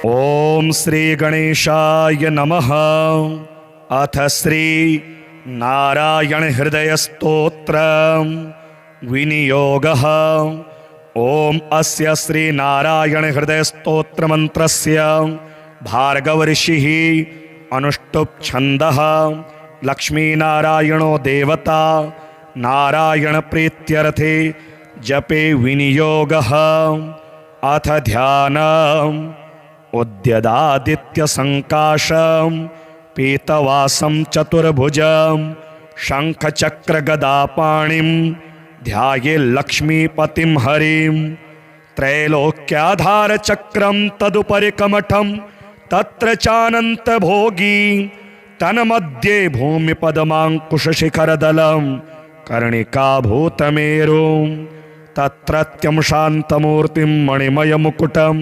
ओम श्री गणेशाय नमः। अथ श्री नारायण हृदय स्तोत्र विनियोगः। ओम अस्य श्री नारायण हृदय स्तोत्र मंत्रस्य भार्गव ऋषिः अनुष्टुप् छन्दः लक्ष्मीनारायणो देवता नारायण प्रीत्यर्थे जपे विनियोगः। अथ ध्यानम् उद्यदादित्य संकाशं पीतवासं चतुर्भुजं शंखचक्र गदापाणिं ध्याये लक्ष्मीपतिं हरिं त्रैलोक्याधार चक्रं तदुपरि कमठं तत्र चानंत भोगी तन्मध्ये भूमिपदमांकुशशिखरदलं कर्णिकाभूतमेरुं तत्रत्यं शान्तमूर्तिं मणिमयमुकुटं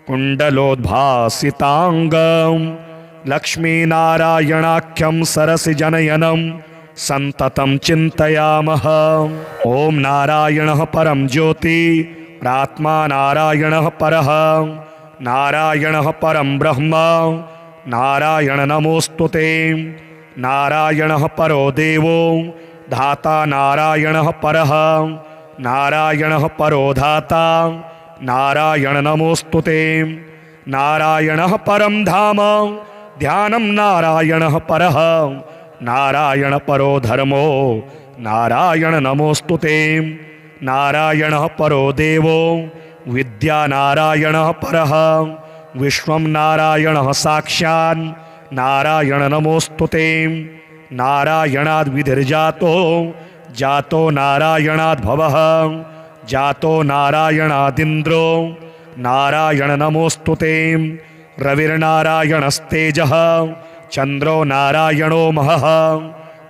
कुण्डलोद्भासितांगं लक्ष्मीनारायणाख्यं सरसिजनयनं सन्ततं चिन्तयामः। ओम नारायणः परं ज्योति प्रात्मा नारायणः परः नारायणः परं ब्रह्म नारायण नमोस्तुते नारायणः परो देवो धाता नारायणः परः नारायणः परो धाता नारायण नमोस्तुते नारायणः परं धाम ध्यानं नारायणः परः नारायण परो धर्मो नारायण नमोस्तुते नारायणः परो देवो विद्या नारायणः परः विश्वं नारायणः साक्षात् नारायण नमोस्तुते नारायणाद् विधिर्जातो जातो नारायणाद् भवः जातो नारायणादिन्द्रो नारायण नमोस्तुते रविर्नारायणस्तेजः चंद्रो नारायणो महः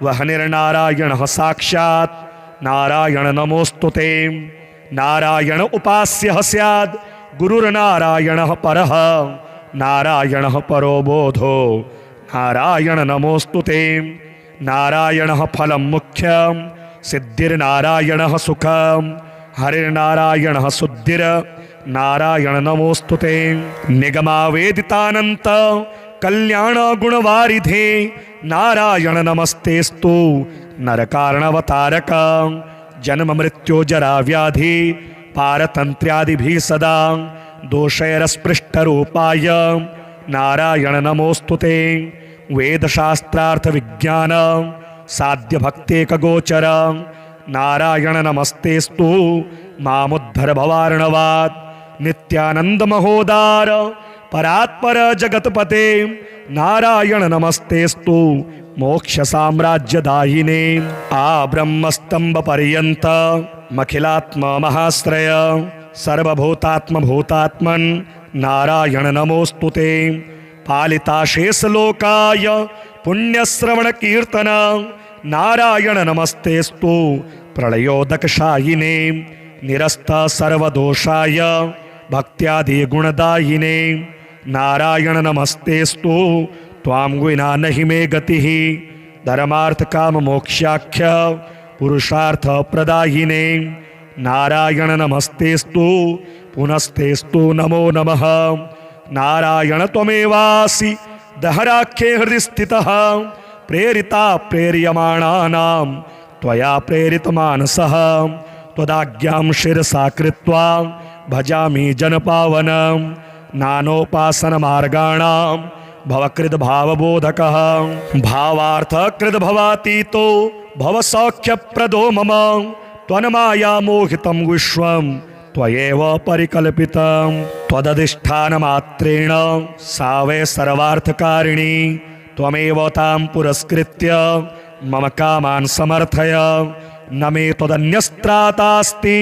वह्निर्नारायणः साक्षात् नारायण नमोस्तुते नारायण उपास्यः स्याद् गुरुर्नारायणः परः नारायणः परो बोधो नारायण नमोस्तुते नारायणः फलं मुख्यं सिद्धिर्नारायणः सुखं हरिर्नारायणः शुद्धिर नारायण नमोस्तुते निगमावेदितानंत कल्याण गुणवारिधे नारायण नमस्तेस्तु नरकारणवतारक जन्म मृत्यु जरा व्याधि पारतंत्र्यादिभिः सदा दोषैरस्पृष्टरूपाय नारायण नमोस्तुते वेदशास्त्रार्थ विज्ञान साध्य भक्तेकगोचर नारायण नमस्तेस्तु मामुद्धर भवार्णवात् नित्यानंद महोदार परात्पर जगतपते नारायण नमस्तेस्तु मोक्ष साम्राज्यदायिने आ ब्रह्मस्तंभ पर्यंत मखिलात्म महाश्रय सर्वभूतात्म भूतात्मन् नारायण नमोस्तुते पालिता शेष लोकाय पुण्यश्रवण कीर्तन नारायण नमस्तेस्तु प्रलयोदकशायिने निरस्त सर्वदोषाय भक्त्यादि गुणदायिने नारायण नमस्तेस्तु त्वां विना नहि मे गतिः धर्मार्थ काम मोक्षाख्य पुरुषार्थ प्रदायिने नारायण नमस्तेस्तु पुनस्तेस्तु नमो नमः नारायण त्वमेवासि दहराख्ये हृदि स्थितः प्रेरिता प्रेर्यमाणानां त्वया प्रेरित मानसः त्वदाज्ञां शिरसा कृत्वा भजामि जनपावनं नानोपासन मार्गाणां भवकृद् भावबोधकः भावार्थकृद् भवातीतो भवसौख्यप्रदो मम त्वन्माया मोहितं विश्वं त्वयैव परिकल्पितं त्वदधिष्ठानमात्रेण सा वै सर्वार्थकारिणी त्वमेव तां पुरस्कृत्य मम कामान् समर्थय न मे त्वदन्यस्त्रातास्ति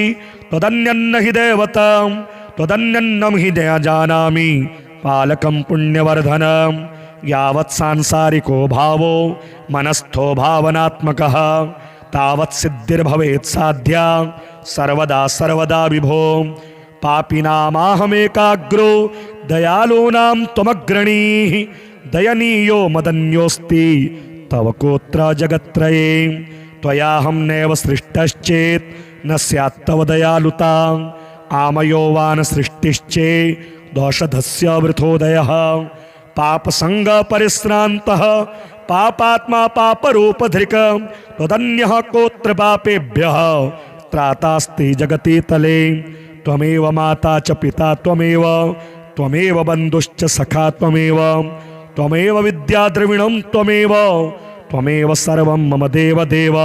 त्वदन्यन्न हि दैवतं त्वदन्यन्नं हि न जानामि पालकं पुण्यवर्धनं यावत् सांसारिको भावो मनस्थो भावनात्मकः तावत् सिद्धिर्भवेत् साध्या सर्वदा सर्वदा विभो पापिनामाहमेकाग्रो दयालूनां त्वमग्रणीः दयनीयो मदन्योऽस्ति तव कोत्र जगत्त्रये त्वयाहं नैव सृष्टश्चेत् न स्यात्तव दयालुता आमयो वान सृष्टिश्चे दोषधस्य वृथोदयः पापसंग परिश्रान्तः पापात्मा पापरूपधृक् त्वदन्यः कोत्र पापेभ्यः त्रातास्ति जगति तले त्वमेव माता च पिता त्वमेव बन्धुश्च सखा त्वमेव विद्या द्रविणं त्वमेव सर्वं मम देव देव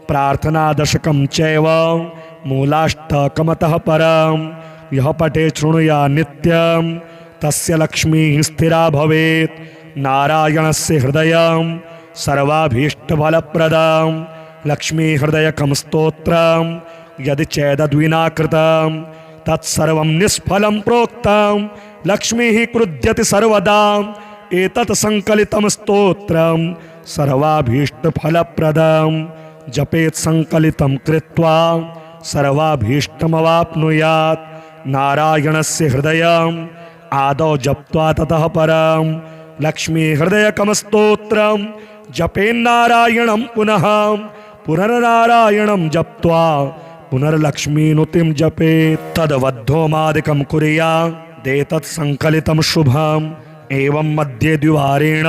प्रार्थना दशकं चैव मूलाष्टकमतः परं यः पठे शृणुया नित्यं तस्य लक्ष्मीः स्थिरा भवेत् नारायणस्य हृदयं सर्वाभीष्टफलप्रदं लक्ष्मी हृदयकं स्तोत्रं यदि चेदद्विना कृतं तत्सर्वं निष्फलं प्रोक्तं लक्ष्मीः क्रुध्यति सर्वदा एतत् संकलितं स्तोत्रं सर्वाभीष्टफलप्रदं जपेत् संकलितं कृत्वा सर्वाभीष्टमवाप्नुयात् नारायणस्य हृदयम् आदौ जप्त्वा ततः परं लक्ष्मी हृदयकं स्तोत्रं जपेन्नारायणं पुनः पुनर्नारायणं जप्त्वा पुनर्लक्ष्मीनुतिं जपेत् तद्वद्धोमादिकं कुर्यादेतत् संकलितं शुभम् एवं मध्ये द्विवारेण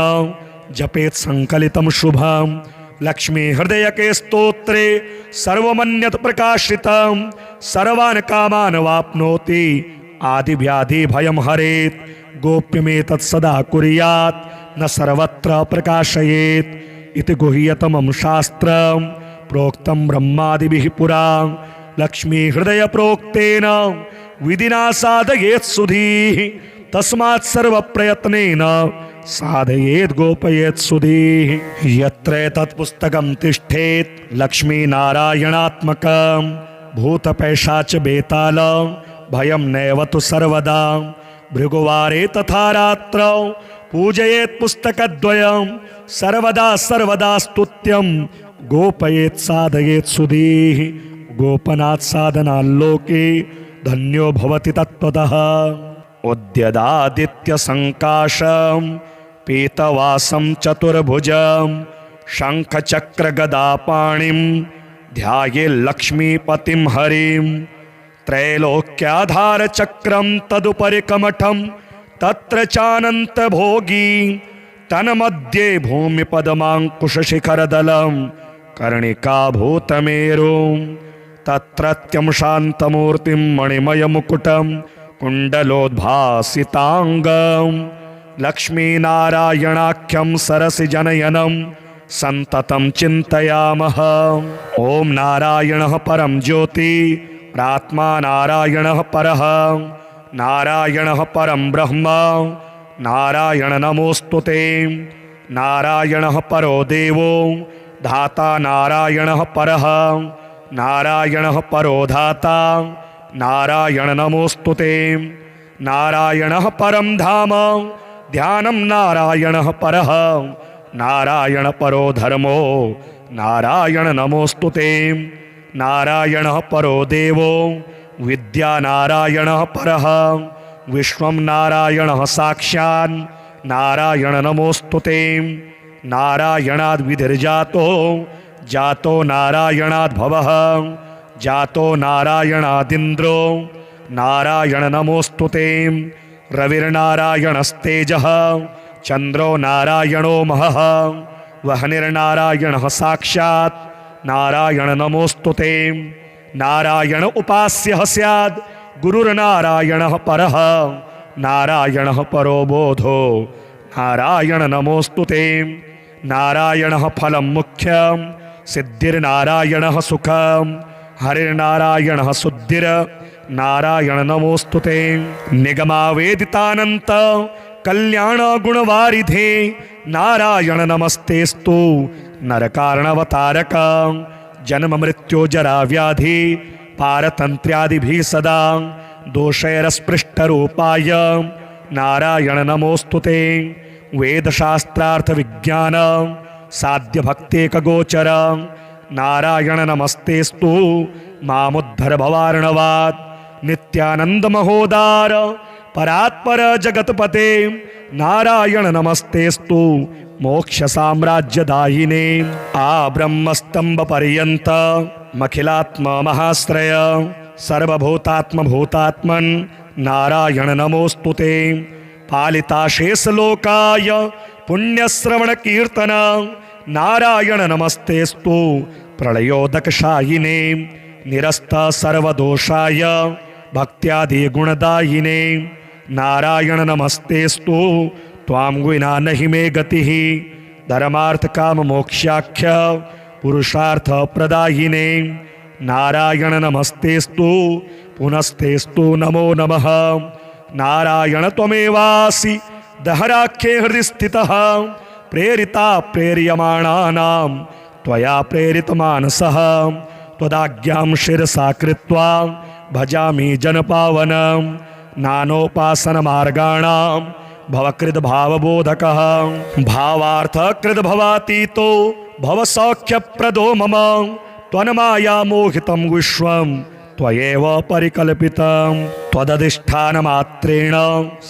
जपेत् संकलितं शुभम् लक्ष्मी हृदयके स्तोत्रे सर्वमन्यत् प्रकाशितं सर्वान् कामान् वाप्नोति आदिव्याधि भयं हरेत् गोप्यमेतत् सदा कुर्यात् न सर्वत्र प्रकाशयेत् इति गुह्यतमं शास्त्रं प्रोक्तं ब्रह्मादिभिः पुरा लक्ष्मी हृदय प्रोक्तेन विधिना साधयेत् सुधीः तस्मात् सर्वप्रयत्नेन साधयेत् गोपयेत् सुधीः यत्र एतत् पुस्तकं तिष्ठेत् लक्ष्मीनारायणात्मकं भूतपैशाच बेताल भयं नैव तु सर्वदा भृगुवारे तथा रात्रौ पूजयेत् पुस्तकद्वयं सर्वदा स्तुत्यं गोपयेत् साधयेत् सुधीः गोपनात् साधनाल्लोके धन्यो भवति तत्त्वतः उद्यदादित्यसङ्काशं पीतवासं चतुर्भुजं शङ्खचक्रगदापाणिं ध्यायेल्लक्ष्मीपतिं हरिं त्रैलोक्याधारचक्रं तदुपरि कमठं तत्र चानन्तभोगी तन्मध्ये भूमिपदमाङ्कुशशिखरदलं कर्णिकाभूतमेरुं तत्रत्यं शान्तमूर्तिं मणिमयमुकुटं कुण्डलोद्भासिताङ्गं लक्ष्मीनारायणाख्यं सरसिजनयनं सन्ततं चिन्तयामः ॐ नारायणः परं ज्योति प्रात्मा नारायणः परः नारायणः परं ब्रह्म नारायण नमोऽस्तु ते नारायणः परो देवो धाता नारायणः परः नारायणः परो धाता नारायण नमोऽस्तु ते नारायणः परं धाम ध्यानं नारायणः परः नारायण परो धर्मो नारायण नमोऽस्तु ते नारायणः परो देवो विद्या नारायणः परः विश्वं नारायणः साक्षात् नारायण नमोऽस्तु ते नारायणाद् विधिर्जातो जातो नारायणाद् भवः जातो नारायणादिन्द्रो नारायण नमोऽस्तु ते रविर्नारायणस्तेजः चन्द्रो नारायणो महः वह्निर्नारायणः साक्षात् नारायण नमोऽस्तु ते नारायण उपास्यः स्याद् गुरुर्नारायणः परः नारायणः परो बोधो नारायण नमोऽस्तु ते नारायणः फलं मुख्यं सिद्धिर्नारायणः सुखं हरिर्नारायणः शुद्धिर् नारायण नमोऽस्तु ते निगमावेदितानन्त कल्याण गुणवारिधे नारायण नमस्तेस्तु नरकारणवतारक जन्म मृत्यो जरा व्याधि पारतन्त्र्यादिभिः सदा दोषैरस्पृष्टरूपाय नारायण नमोऽस्तु ते वेदशास्त्रार्थ विज्ञान साध्य भक्तेकगोचर नारायण नमस्तेस्तु मामुद्धर भवार्णवात् नित्यानंद महोदार परात्पर जगतपते नारायण नमस्तेस्तु मोक्ष साम्राज्यदायिने आ ब्रह्मस्तंभ पर्यंत मखिलात्म महाश्रय सर्वभूतात्म भूतात्मन् नारायण नमोस्तुते। पालिता शेषलोकाय पुण्यश्रवण कीर्तन नारायण नमस्तेस्तु प्रलयोदकशायिने निरस्त सर्वदोषाय भक्त्यादि गुणदायिने नारायण नमस्तेस्तु त्वां विना नहि मे गतिः धर्मार्थ काम मोक्षाख्य पुरुषार्थ प्रदायिने नारायण नमस्तेस्तु पुनस्तेस्तु नमो नमः। नारायण त्वमेवासि दहराख्ये हृदि स्थितः प्रेरिता प्रेर्यमाणानां त्वया प्रेरितमानसः त्वदाज्ञां शिरसा कृत्वा भजामि जनपावनं नानोपासनमार्गाणां भवकृद्भावबोधकः भावार्थकृद्भवातीतो भवसौख्यप्रदो मम त्वन्माया मोहितं विश्वं त्वयैव परिकल्पितं त्वदधिष्ठानमात्रेण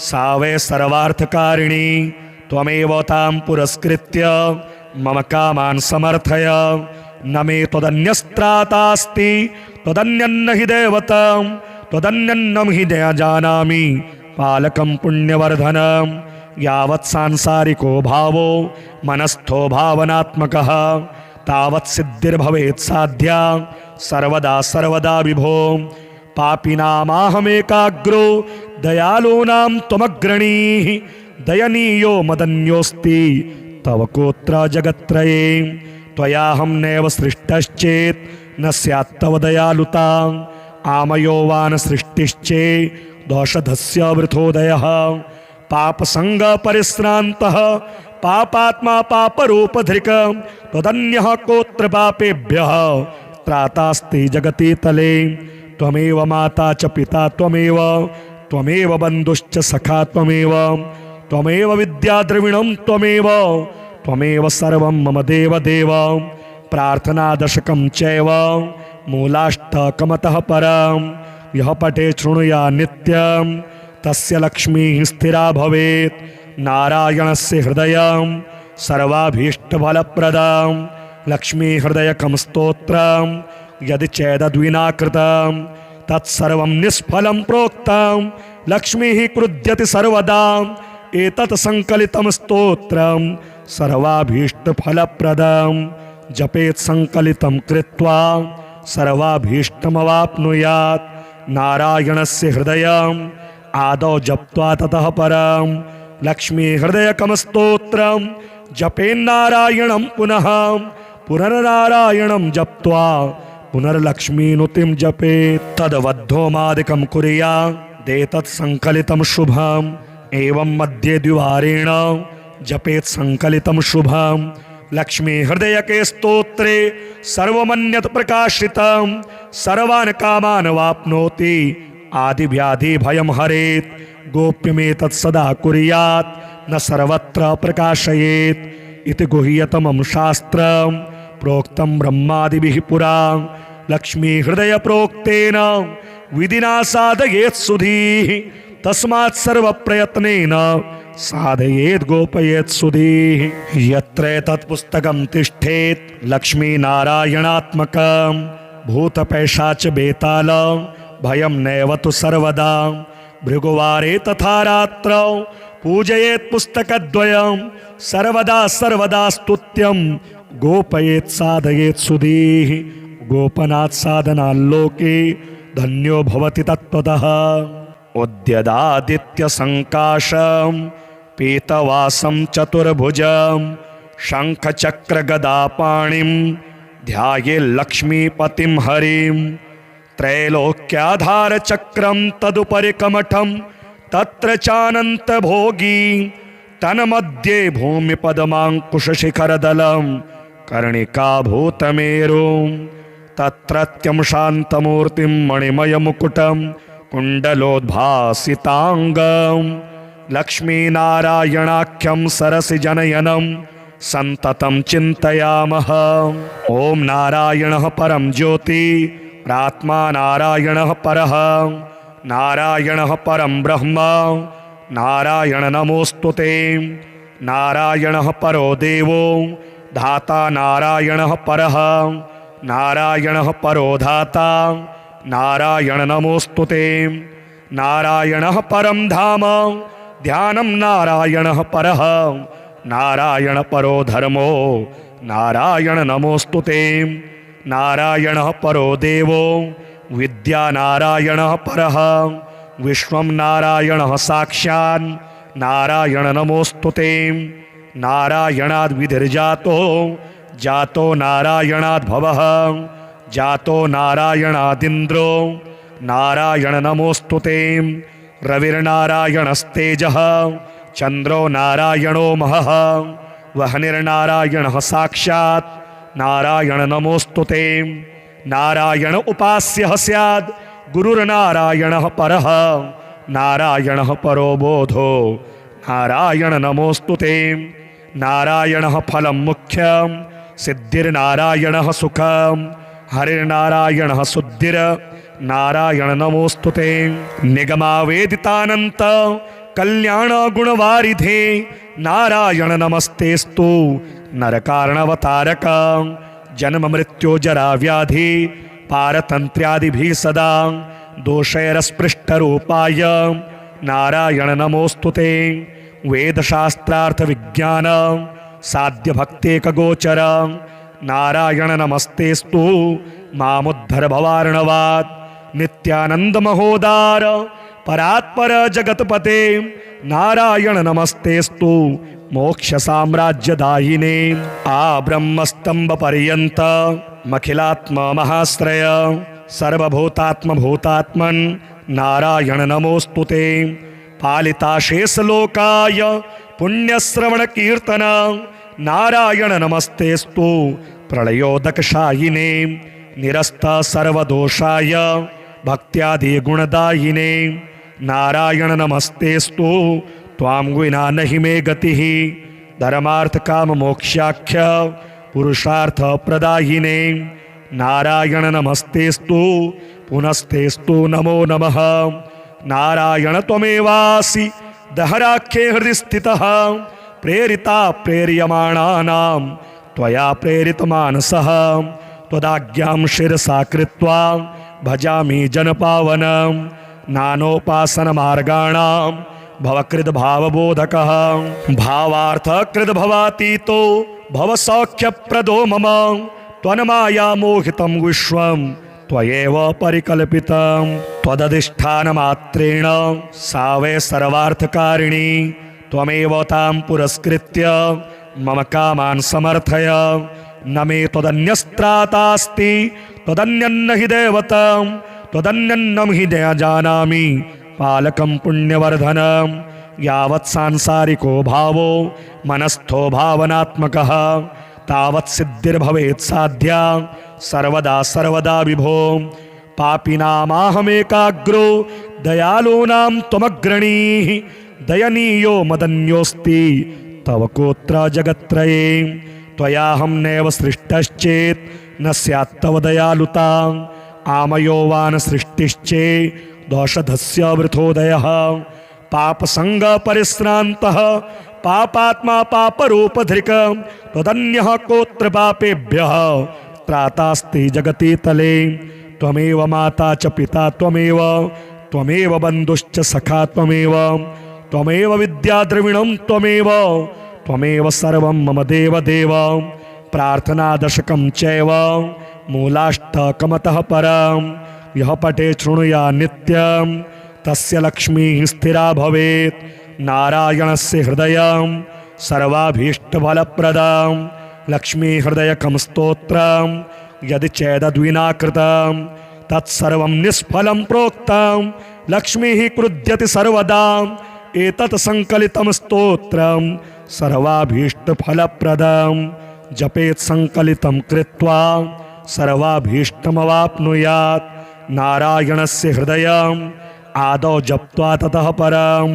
सा वै सर्वार्थकारिणी त्वमेव तां पुरस्कृत्य मम कामान् समर्थय न मे त्वदन्यस्त्रातास्ति त्वदन्यन्न हि दैवतं त्वदन्यन्नं हि न जानामि पालकं पुण्यवर्धनं यावत् सांसारिको भावो मनस्थो भावनात्मकः तावत् सिद्धिर्भवेत् साध्या सर्वदा सर्वदा विभो पापिनामाहमेकाग्रो दयालूनां त्वमग्रणीः दयनीयो मदन्योऽस्ति तव कोत्र जगत्त्रये त्वयाहं नैव सृष्टश्चेत् न स्यात् तव दयालुता आमयोवान सृष्टिश्चेत् दोषधस्य वृथोदयः पापसंग परिश्रान्तः पापात्मा पापरूपधृक् त्वदन्यः कोत्र पापेभ्यः त्रातास्ति जगति तले त्वमेव माता च पिता त्वमेव बन्धुश्च सखा त्वमेव विद्या द्रविणं त्वमेव सर्वं मम देव देव प्रार्थना दशकं चैव मूलाष्टकमतः परं यः पठे शृणुया नित्यं तस्य लक्ष्मीः स्थिरा भवेत् नारायणस्य हृदयं सर्वाभीष्टफलप्रदं लक्ष्मी हृदयकं स्तोत्रं यदि चेदद्विना कृतं तत्सर्वं निष्फलं प्रोक्तं लक्ष्मीः क्रुध्यति सर्वदा एतत् संकलितं स्तोत्रं सर्वाभीष्टफलप्रदं जपेत् संकलितं कृत्वा सर्वाभीष्टमवाप्नुयात् नारायणस्य हृदयम् आदौ जप्त्वा ततः परं लक्ष्मी हृदयकं स्तोत्रं जपेन्नारायणं पुनः पुनर्नारायणं जप्त्वा पुनर्लक्ष्मीनुतिं जपेत् तद्वद्धोमादिकं कुर्यादेतत् संकलितं शुभम् एवं मध्ये द्विवारेण जपेत् संकलितं शुभम् लक्ष्मी हृदयके स्तोत्रे सर्वमन्यत् प्रकाशितं सर्वान् कामान् वाप्नोति आदिव्याधि भयं हरेत् गोप्यमेतत् सदा कुर्यात् न सर्वत्र प्रकाशयेत् इति गुह्यतमं शास्त्रं प्रोक्तं ब्रह्मादिभिः पुरा लक्ष्मी हृदय प्रोक्तेन विधिना साधयेत् सुधीः तस्मात् सर्वप्रयत्नेन साधयेत् गोपयेत् सुधीः यत्र एतत् पुस्तकं तिष्ठेत् लक्ष्मीनारायणात्मकं भूतपैशाच बेताल भयं नैव तु सर्वदा भृगुवारे तथा रात्रौ पूजयेत् पुस्तकद्वयं सर्वदा सर्वदा स्तुत्यं गोपयेत् साधयेत् सुधीः गोपनात् साधनाल्लोके धन्यो भवति तत्त्वतः उद्यदादित्यसङ्काशं पीतवासं चतुर्भुजं शङ्खचक्रगदापाणिं ध्यायेल्लक्ष्मीपतिं हरिं त्रैलोक्याधारचक्रं तदुपरि कमठं तत्र चानन्तभोगी तन्मध्ये भूमिपद्माङ्कुशशिखरदलं कर्णिकाभूतमेरुं तत्रत्यं शान्तमूर्तिं मणिमयमुकुटं कुण्डलोद्भासिताङ्गं लक्ष्मीनारायणाख्यं सरसिजनयनं सन्ततं चिन्तयामः। ॐ नारायणः परं ज्योति प्रात्मा नारायणः परः नारायणः परं ब्रह्म नारायण नमोस्तुते नारायणः परो देवो धाता नारायणः परः नारायणः परो धाता नारायण नमोस्तुते नारायणः परं धाम ध्यानं नारायणः परः नारायण परो धर्मो नारायण नमोस्तुते नारायणः परो देवो विद्या नारायणः परः विश्वं नारायणः साक्षात् नारायण नमोस्तुते नारायणाद् विधिर्जातो जातो नारायणाद् भवः जातो नारायणादिन्द्रो नारायण नमोस्तुते रविर्नारायणस्तेजः चन्द्रो नारायणो महः वह्निर्नारायणः साक्षात् नारायण नमोस्तुते नारायण उपास्यः स्याद् गुरुर्नारायणः परः नारायणः परो बोधो नारायण नमोस्तुते नारायणः फलं मुख्यं सिद्धिर्नारायणः सुखं हरिर्नारायणः शुद्धिर् नारायण नमोस्तुते निगमावेदितानन्त कल्याण गुणवारिधे नारायण नमस्तेस्तु नरकारणवतारक जन्म मृत्यो जरा व्याधि पारतन्त्र्यादिभिः सदा दोषैरस्पृष्टरूपाय नारायण नमोस्तुते वेदशास्त्रार्थ विज्ञान साध्य भक्तेकगोचर नारायण नमस्तेस्तु मामुद्धर भवार्णवात् नित्यानंद महोदार परात्पर जगतपते नारायण नमस्तेस्तु मोक्ष साम्राज्यदायिने आ ब्रह्मस्तंभ पर्यंत मखिलात्म महाश्रय सर्वभूतात्म भूतात्मन् नारायण नमोस्तुते पालिताशेष लोकाय पुण्यश्रवण कीर्तन नारायण नमस्तेस्तु प्रलयोदकशायिने निरस्त सर्वदोषाय भक्त्यादि गुणदायिने नारायण नमस्तेस्तु त्वां विना नहि मे गतिः धर्मार्थ काम मोक्षाख्य पुरुषार्थ प्रदायिने नारायण नमस्तेस्तु पुनस्तेस्तु नमो नमः नारायण त्वमेवासि दहराख्ये हृदि स्थितः प्रेरिता प्रेर्यमाणानां त्वया प्रेरितमानसः त्वदाज्ञां शिरसा कृत्वा भजामि जनपावनं नानोपासनमार्गाणां भवकृद्भावबोधकः भावार्थकृद्भवातीतो भवसौख्यप्रदो मम त्वन्माया मोहितं विश्वं त्वयैव परिकल्पितं त्वदधिष्ठानमात्रेण सा वै सर्वार्थकारिणी त्वमेव तां पुरस्कृत्य मम कामान् समर्थय न मे त्वदन्यस्त्रातास्ति त्वदन्यन्न हि दैवतं त्वदन्यन्नं हि न जानामि पालकं पुण्यवर्धनं यावत् सांसारिको भावो मनस्थो भावनात्मकः तावत् सिद्धिर्भवेत् साध्या सर्वदा सर्वदा विभो पापिनामाहमेकाग्रो दयालूनां त्वमग्रणीः दयनीयो मदन्योऽस्ति तव कोत्र जगत्त्रये त्वयाहं नैव सृष्टश्चेत् न स्यात् तव दयालुता आमयोवान् सृष्टिश्चे दोषधस्य वृथोदयः पापसंग परिश्रान्तः पापात्मा पापरूपधृक् त्वदन्यः कोत्र पापेभ्यः त्रातास्ति जगति तले त्वमेव माता च पिता त्वमेव त्वमेव बन्धुश्च सखा त्वमेव त्वमेव विद्याद्रविणं त्वमेव त्वमेव सर्वं मम देव देव प्रार्थनादशकं चैव मूलाष्टकमतः परं यः पठे शृणुया नित्यं तस्य लक्ष्मीः स्थिरा भवेत् नारायणस्य हृदयं सर्वाभीष्टफलप्रदं लक्ष्मीहृदयकं स्तोत्रं यदि चेदद्विना कृतं तत्सर्वं निष्फलं प्रोक्तं लक्ष्मीः क्रुध्यति सर्वदा एतत् संकलितं स्तोत्रं सर्वाभीष्टफलप्रदं जपेत् संकलितं कृत्वा सर्वाभीष्टमवाप्नुयात् नारायणस्य हृदयम् आदौ जप्त्वा ततः परं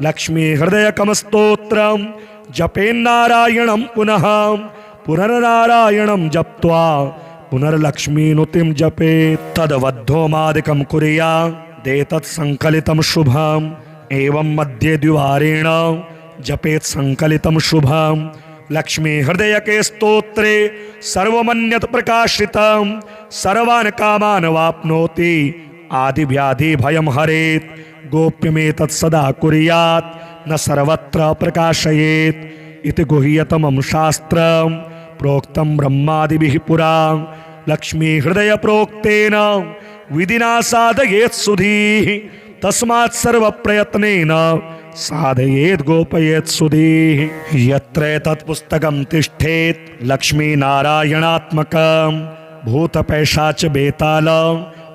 लक्ष्मी हृदयकं स्तोत्रं जपेन्नारायणं पुनः पुनर्नारायणं जप्त्वा पुनर्लक्ष्मीनुतिं जपेत् तद्वद्धोमादिकं कुर्यादेतत् संकलितं शुभम् एवं मध्ये द्विवारेण जपेत् संकलितं शुभम् लक्ष्मी हृदयके स्तोत्रे सर्वमन्यत् प्रकाशितं सर्वान् कामान् वाप्नोति आदिव्याधि भयं हरेत् गोप्यमेतत् सदा कुर्यात् न सर्वत्र प्रकाशयेत् इति गुह्यतमं शास्त्रं प्रोक्तं ब्रह्मादिभिः पुरा लक्ष्मी हृदय प्रोक्तेन विधिना साधयेत् सुधीः तस्मात् सर्व प्रयत्नेन साधयेत् गोपयेत् सुधीः यत्र तत् पुस्तकं तिष्ठेत् लक्ष्मी नारायणात्मकं भूतपैशाच बेताल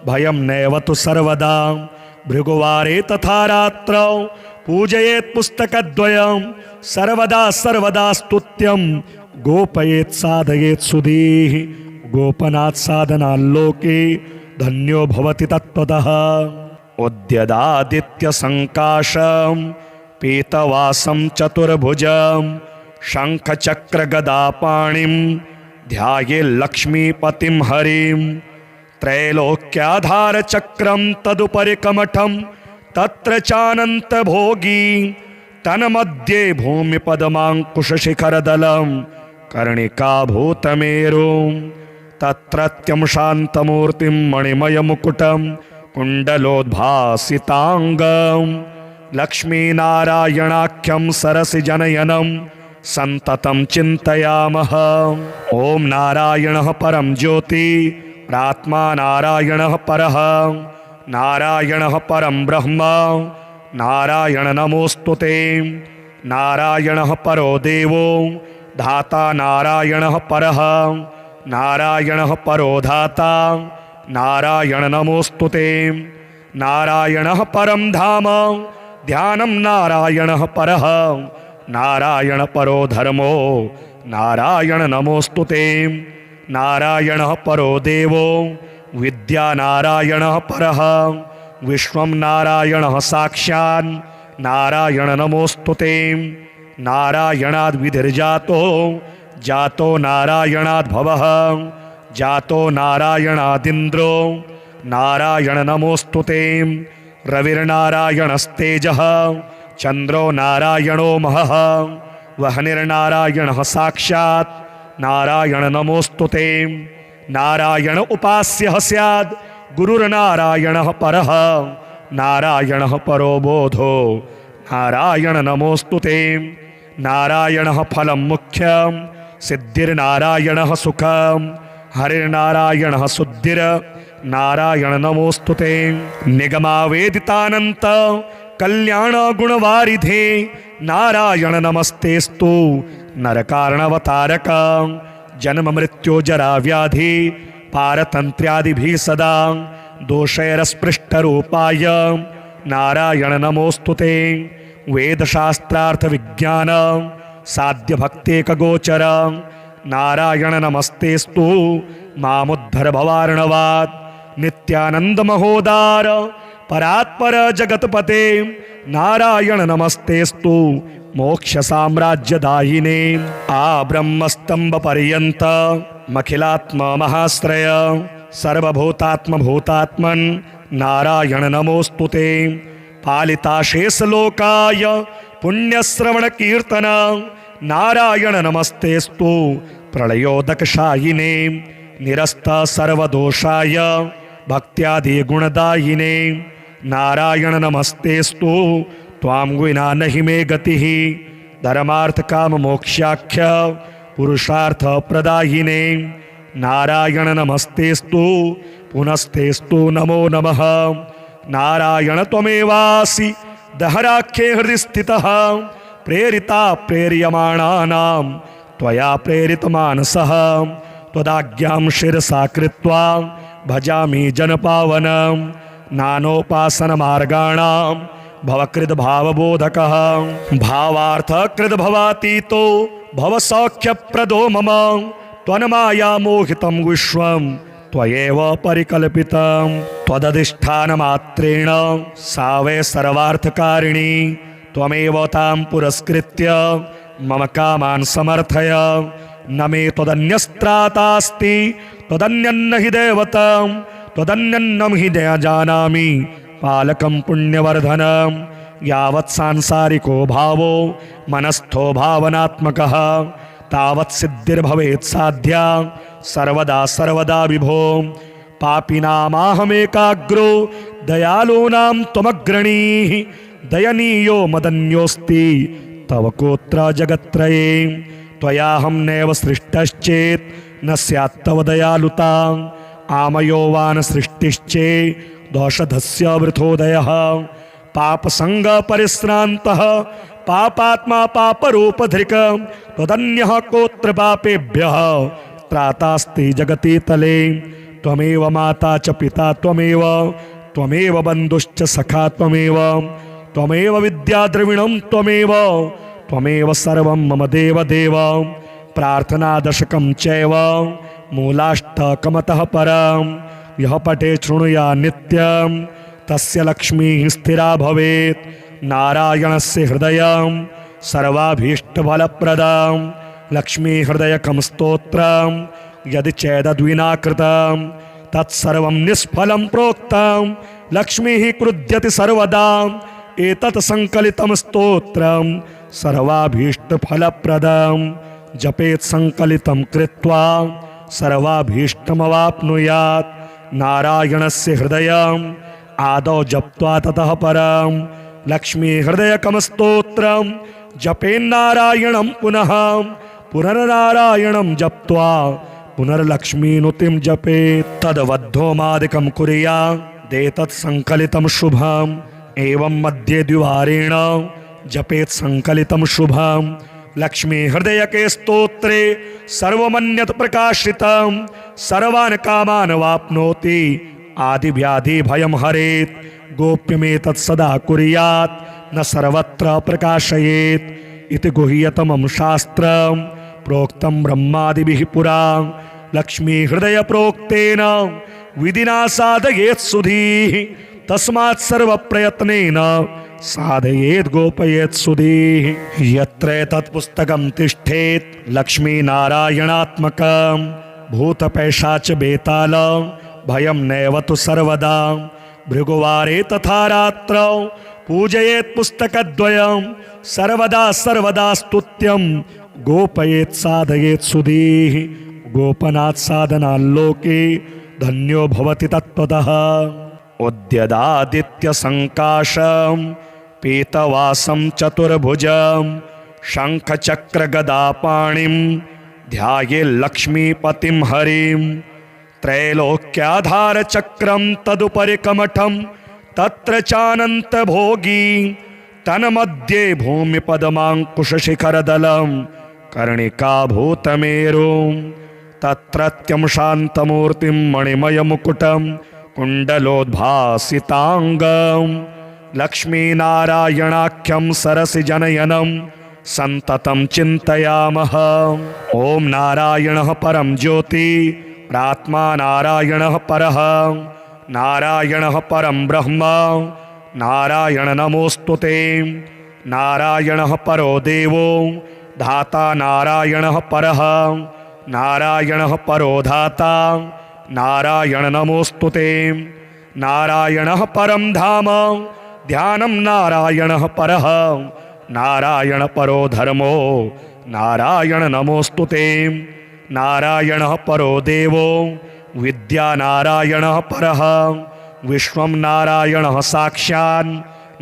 भयं नैव तु सर्वदा भृगुवारे तथा रात्रौ पूजयेत् पुस्तकद्वयं सर्वदा सर्वदा स्तुत्यं गोपयेत् साधयेत् सुधीः गोपनात् साधनाल्लोके धन्यो भवति तत्त्वतः उद्यदादित्य संकाशं पीतवासं चतुर्भुजं शंखचक्र गदापाणिं ध्याये लक्ष्मीपतिं हरिं त्रैलोक्याधार चक्रं तदुपरि कमठं तत्र चानंत भोगी तन्मध्ये भूमि पद्मांकुश शिखरदलं कर्णिका भूतमेरुं तत्रत्यं शान्तमूर्तिं मणिमयमुकुटं कुण्डलोद्भासिताङ्गं लक्ष्मीनारायणाख्यं सरसिजनयनं सन्ततं चिन्तयामः। ॐ नारायणः परं ज्योति प्रात्मा नारायणः परः नारायणः परं ब्रह्म नारायण नमोस्तुते नारायणः परो देवो धाता नारायणः परः नारायणः परो धाता नारायण नमोस्तुते नारायणः परं धाम ध्यानं नारायणः परः नारायण परो धर्मो नारायण नमोस्तुते नारायणः परो देवो विद्या नारायणः परः विश्वं नारायणः साक्षात् नारायण नमोस्तुते नारायणाद् विधिर्जातो जातो नारायणाद् भवः जातो नारायणादिन्द्रो नारायण नमोस्तुते रविर्नारायणस्तेजः चन्द्रो नारायणो महः वह्निर्नारायणः साक्षात् नारायण नमोस्तुते नारायण उपास्यः स्याद् गुरुर्नारायणः परः नारायणः परो बोधो नारायण नमोस्तुते नारायणः फलं मुख्यं सिद्धिर्नारायणः सुखं हरिर्नारायणः शुद्धिर् नारायण नमोस्तुते निगमावेदितानन्त कल्याण गुणवारिधे नारायण नमस्तेस्तु नरकारणवतारक जन्म मृत्यु जरा व्याधि पारतंत्र्यादिभिः सदा दोषैरस्पृष्टरूपाय नारायण नमोस्तुते वेदशास्त्रार्थ विज्ञान साध्य भक्तेकगोचर नारायण नमस्तेस्तु मामुद्धर भवार्णवात् नित्यानंद महोदार परात्पर जगतपते नारायण नमस्तेस्तु मोक्ष साम्राज्यदायिने आ ब्रह्मस्तंभ पर्यंत मखिलात्म महाश्रय सर्वभूतात्म भूतात्मन् नारायण नमोस्तुते पालिताशेष लोकाय पुण्यश्रवण कीर्तन नारायण नमस्तेस्तु प्रलयोदकशायिने निरस्त सर्वदोषाय भक्त्यादि गुणदायिने नारायण नमस्तेस्तु त्वां विना नहि मे गतिः धर्मार्थ काम मोक्षाख्य पुरुषार्थ प्रदायिने नारायण नमस्तेस्तु पुनस्तेस्तु नमो नमः नारायण त्वमेवासि दहराख्ये हृदि स्थितः प्रेरिता प्रेर्यमाणानां त्वया प्रेरितमानसः त्वदाज्ञां शिरसा कृत्वा भजामि जनपावनं नानोपासनमार्गाणां भवकृद् भावबोधकः भावार्थकृद् भवातीतो भवसौख्यप्रदो मम त्वन्माया मोहितं विश्वं त्वयैव परिकल्पितं त्वदधिष्ठानमात्रेण सा वै सर्वार्थकारिणी त्वमेव तां पुरस्कृत्य मम कामान् समर्थय न मे त्वदन्यस्त्रातास्ति त्वदन्यन्न हि दैवतं त्वदन्यन्नं हि न जानामि पालकं पुण्यवर्धनं यावत् सांसारिको भावो मनस्थो भावनात्मकः तावत् सिद्धिर्भवेत् साध्या सर्वदा सर्वदा विभो पापिनामाहमेकाग्रो दयालूनां त्वमग्रणीः दयनीयो मदन्योऽस्ति तव कोत्र जगत्त्रये त्वयाहं नैव सृष्टश्चेत् न स्यात् तव दयालुता आमयो वा न सृष्टिश्चे दोषधस्य वृथोदयः पापसंग परिश्रान्तः पापात्मा पापरूपधृक् त्वदन्यः कोत्र पापेभ्यः त्रातास्ति जगति तले त्वमेव माता च पिता त्वमेव बन्धुश्च सखा त्वमेव विद्या द्रविणं त्वमेव सर्वं मम देव देव प्रार्थना दशकं चैव मूलाष्टकमतः परं यः पठे शृणुया नित्यं तस्य लक्ष्मीः स्थिरा भवेत् नारायणस्य हृदयं सर्वाभीष्टफलप्रदं लक्ष्मी हृदयकं स्तोत्रं यदि चेदद्विना कृतं तत्सर्वं निष्फलं प्रोक्तं लक्ष्मीः क्रुध्यति सर्वदा एतत् संकलितं स्तोत्रं सर्वाभीष्टफलप्रदं जपेत् संकलितं कृत्वा सर्वाभीष्टमवाप्नुयात् नारायणस्य हृदयम् आदौ जप्त्वा ततः परं लक्ष्मी हृदयकं स्तोत्रं जपेन्नारायणं पुनः पुनर्नारायणं जप्त्वा पुनर्लक्ष्मीनुतिं जपेत् तद्वद्धोमादिकं कुर्यादेतत् संकलितं शुभम् एवं मध्ये द्विवारेण जपेत् संकलितं शुभम् लक्ष्मी हृदयके स्तोत्रे सर्वमन्यत् प्रकाशितं सर्वान् कामान् वाप्नोति आदिव्याधि भयं हरेत् गोप्यमेतत् सदा कुर्यात् न सर्वत्र प्रकाशयेत् इति गुह्यतमं शास्त्रं प्रोक्तं ब्रह्मादिभिः पुरा लक्ष्मी हृदय प्रोक्तेन विधिना साधयेत् सुधीः तस्मात् सर्वप्रयत्नेन साधयेत् गोपयेत् सुधीः यत्र तत्पुस्तकं तिष्ठेत् लक्ष्मीनारायणात्मकं भूतपैशाच बेताल भयं नैव तु सर्वदा भृगुवारे तथा रात्रौ पूजयेत् पुस्तकद्वयं सर्वदा स्तुत्यं गोपयेत् साधयेत् सुधीः गोपनात् साधनाल्लोके धन्यो भवति तत्त्वतः उद्यदादित्यसङ्काशं पीतवासं चतुर्भुजं शङ्खचक्रगदापाणिं ध्यायेल्लक्ष्मीपतिं हरिं त्रैलोक्याधारचक्रं तदुपरि कमठं तत्र चानन्तभोगी तन्मध्ये भूमिपदमाङ्कुशशिखरदलं कर्णिकाभूतमेरुं तत्रत्यं शान्तमूर्तिं मणिमयमुकुटं कुण्डलोद्भासिताङ्गं लक्ष्मीनारायणाख्यं सरसिजनयनं सन्ततं चिन्तयामः ॐ नारायणः परं ज्योति प्रात्मा नारायणः परः नारायणः परं ब्रह्म नारायण नमोऽस्तु ते नारायणः परो देवो धाता नारायणः परः नारायणः परो धाता नारायण नमोऽस्तु ते नारायणः परं धाम ध्यानं नारायणः परः नारायण परो धर्मो नारायण नमोऽस्तु ते नारायणः परो देवो विद्या नारायणः परः विश्वं नारायणः साक्षात्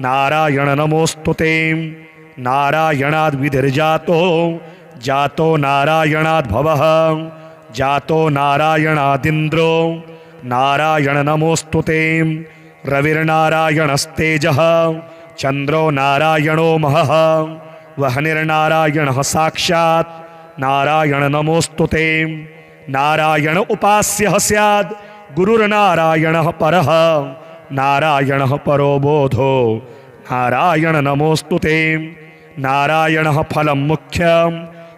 नारायण नमोऽस्तु ते नारायणाद् विधिर्जातो जातो नारायणाद् भवः जातो नारायणादिन्द्रो नारायण नमोऽस्तु ते रविर्नारायणस्तेजः चन्द्रो नारायणो महः वह्निर्नारायणः साक्षात् नारायण नमोऽस्तु ते नारायण उपास्यः स्याद् गुरुर्नारायणः परः नारायणः परो बोधो नारायण नमोऽस्तु ते नारायणः फलं मुख्यं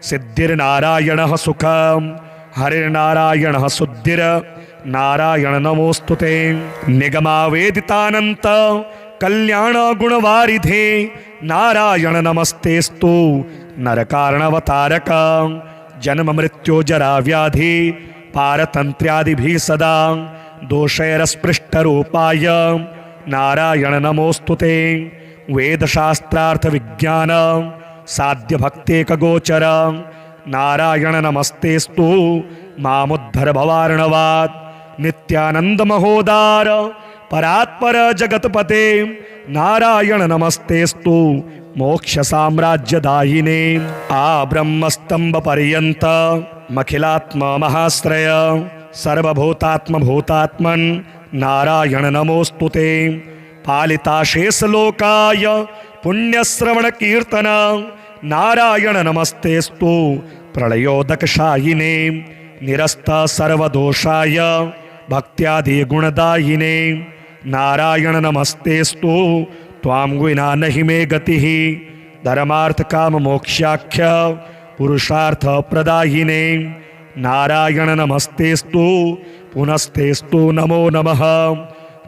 सिद्धिर्नारायणः सुखं हरिर्नारायणः शुद्धिर् नारायण नमोऽस्तु ते निगमावेदितानन्त कल्याण गुणवारिधे नारायण नमस्तेस्तु नरकारणवतारक जन्म मृत्यु जरा व्याधि पारतन्त्र्यादिभिः सदा दोषैरस्पृष्टरूपाय नारायण नमोऽस्तु ते वेदशास्त्रार्थ विज्ञान साध्य भक्तेकगोचर नारायण नमस्तेस्तु मामुद्धर भवार्णवात् नित्यानंद महोदार परात्पर जगतपते नारायण नमस्तेस्तु मोक्ष साम्राज्य दायिने आ ब्रह्मस्तंभ पर्यंत मखिलात्म महाश्रय सर्वभूतात्म भूतात्मन नारायण नमोस्तुते पालिता शेष लोकाय पुण्यश्रवण कीर्तन नारायण नमस्तेस्तु प्रलयोदक शायिने निरस्त सर्वदोषाय भक्त्यादि गुणदायिने नारायण नमस्तेस्तु त्वां विना नहि मे गतिः धर्मार्थ काम मोक्षाख्य पुरुषार्थ प्रदायिने नारायण नमस्तेस्तु पुनस्तेस्तु नमो नमः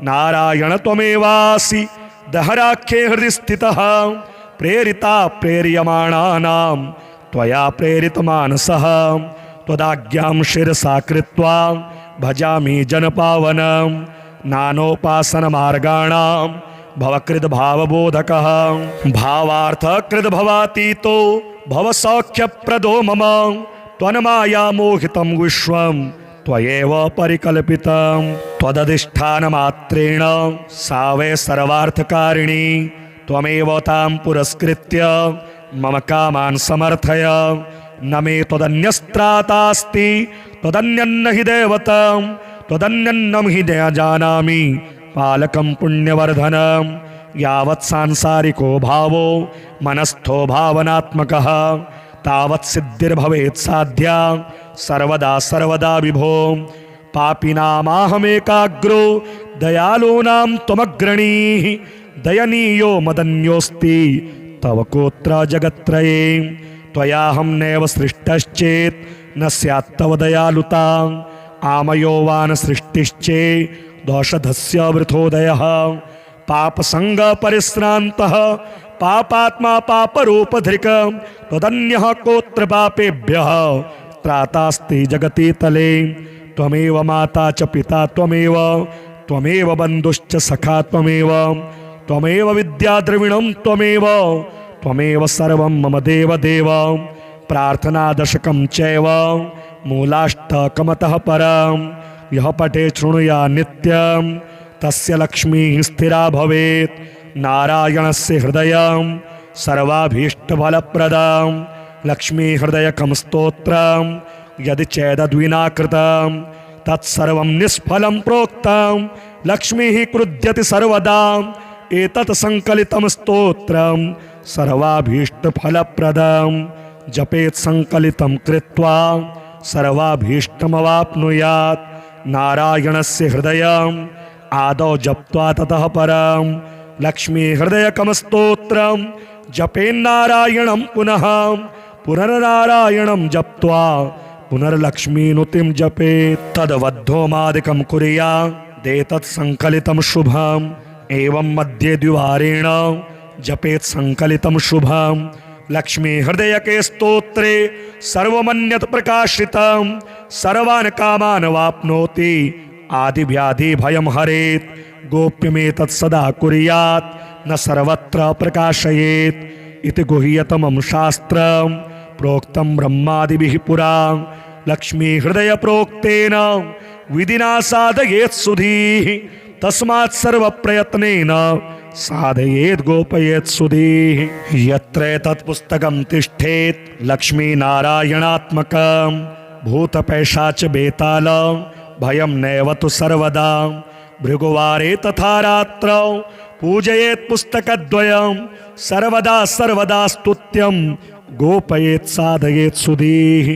नारायण त्वमेवासि दहराख्ये हृदि स्थितः प्रेरिता प्रेर्यमाणानां त्वया प्रेरितमानसः त्वदाज्ञां शिरसा कृत्वा भजामि जनपावनं नानोपासन मार्गाणां भवकृद् भावबोधकः भावार्थकृद् भवातीतो भवसौख्यप्रदो मम त्वन्माया मोहितं विश्वं त्वयैव परिकल्पितं त्वदधिष्ठानमात्रेण सा वै सर्वार्थकारिणी त्वमेव तां पुरस्कृत्य मम कामान् समर्थय न मे त्वदन्यस्त्रातास्ति त्वदन्यन्न हि दैवतं त्वदन्यन्नं हि न जानामि पालकं पुण्यवर्धनं यावत् सांसारिको भावो मनस्थो भावनात्मकः तावत् सिद्धिर्भवेत् साध्या सर्वदा सर्वदा विभो पापिनामाहमेकाग्रो दयालूनां त्वमग्रणीः दयनीयो मदन्योऽस्ति तव कोत्र जगत्त्रये त्वयाहं नैव सृष्टश्चेत् न स्यात् तव दयालुता आमयो वान सृष्टिश्चे दोषधस्य वृथोदयः पापसंग परिश्रान्तः पापात्मा पापरूपधृक् त्वदन्यः कोत्र पापेभ्यः त्रातास्ति जगति तले त्वमेव माता च पिता त्वमेव बन्धुश्च सखा त्वमेव विद्याद्रविणं त्वमेव सर्वं मम देव देव प्रार्थनादशकं चैव मूलाष्टकमतः परं यः पठे शृणुया नित्यं तस्य लक्ष्मीः स्थिरा भवेत् नारायणस्य हृदयं सर्वाभीष्टफलप्रदं लक्ष्मीहृदयकं स्तोत्रं यदि चेदद्विना कृतं तत्सर्वं निष्फलं प्रोक्तं लक्ष्मीः क्रुध्यति सर्वदा एतत् संकलितं स्तोत्रं सर्वाभीष्टफलप्रदं जपेत् संकलितं कृत्वा सर्वाभीष्टमवाप्नुयात् नारायणस्य हृदयम् आदौ जप्त्वा ततः परं लक्ष्मी हृदयकं स्तोत्रं जपेन्नारायणं पुनः पुनर्नारायणं जप्त्वा पुनर्लक्ष्मीनुतिं जपेत् तद्वद्धोमादिकं कुर्यादेतत् संकलितं शुभम् एवं मध्ये द्विवारेण जपेत् संकलितं शुभम् लक्ष्मी हृदयके स्तोत्रे सर्वमन्यत् प्रकाशितं सर्वान् कामान् वाप्नोति आदिव्याधि भयं हरेत् गोप्यमेतत् सदा कुर्यात् न सर्वत्र प्रकाशयेत् इति गुह्यतमं शास्त्रं प्रोक्तं ब्रह्मादिभिः पुरा लक्ष्मी हृदय प्रोक्तेन विधिना साधयेत् सुधीः तस्मात् सर्वप्रयत्नेन साधयेत् गोपयेत् सुधीः यत्र तत्पुस्तकं तिष्ठेत् लक्ष्मीनारायणात्मकं भूतपैशाच बेताल भयं नैव तु सर्वदा भृगुवारे तथा रात्रौ पूजयेत् पुस्तकद्वयं सर्वदा सर्वदा स्तुत्यं गोपयेत् साधयेत् सुधीः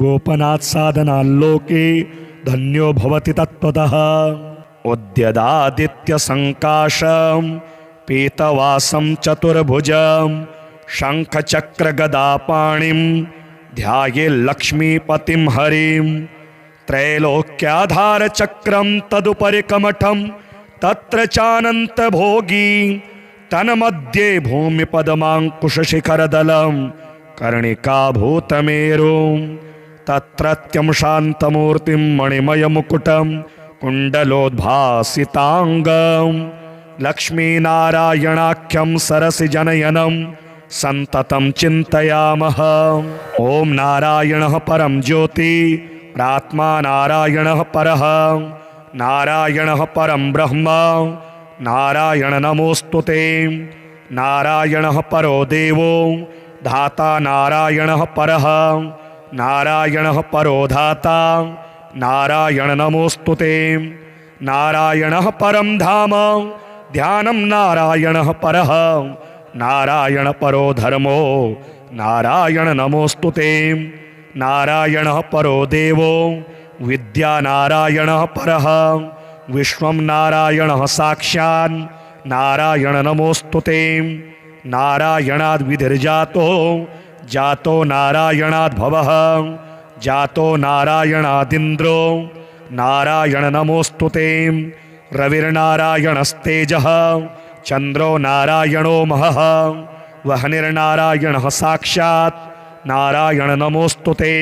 गोपनात् साधनाल्लोके धन्यो भवति तत्त्वतः उद्यदादित्य संकाशं पीतवासं चतुर्भुजं शंखचक्र गदापाणिं ध्यायेल्लक्ष्मीपतिं हरिं त्रैलोक्याधार चक्रं तदुपरि कमठं तत्र चानंत भोगी तन्मध्ये भूमिपदमाङ्कुशशिखरदलं कर्णिकाभूतमेरुं तत्रत्यं शान्तमूर्तिं मणिमयमुकुटं कुण्डलोद्भासिताङ्गं लक्ष्मीनारायणाख्यं सरसिजनयनं सन्ततं चिन्तयामः। ॐ नारायणः परं ज्योति प्रात्मा नारायणः परः नारायणः परं ब्रह्म नारायण नमोस्तुते। नारायणः परो देवो धाता नारायणः परः नारायणः परो धाता नारायण नमोस्तुते। नारायणः परं धाम ध्यानं नारायणः परः नारायण परो धर्मो नारायण नमोस्तुते। नारायणः परो देवो विद्या नारायणः परः विश्वं नारायणः साक्षात् नारायण नमोस्तुते। नारायणाद् विधिर्जातो जातो नारायणाद् भवः जातो नारायणादिन्द्रो नारायण नमोस्तुते। रविर्नारायणस्तेजः चन्द्रो नारायणो महः वह्निर्नारायणः साक्षात् नारायण नमोस्तुते।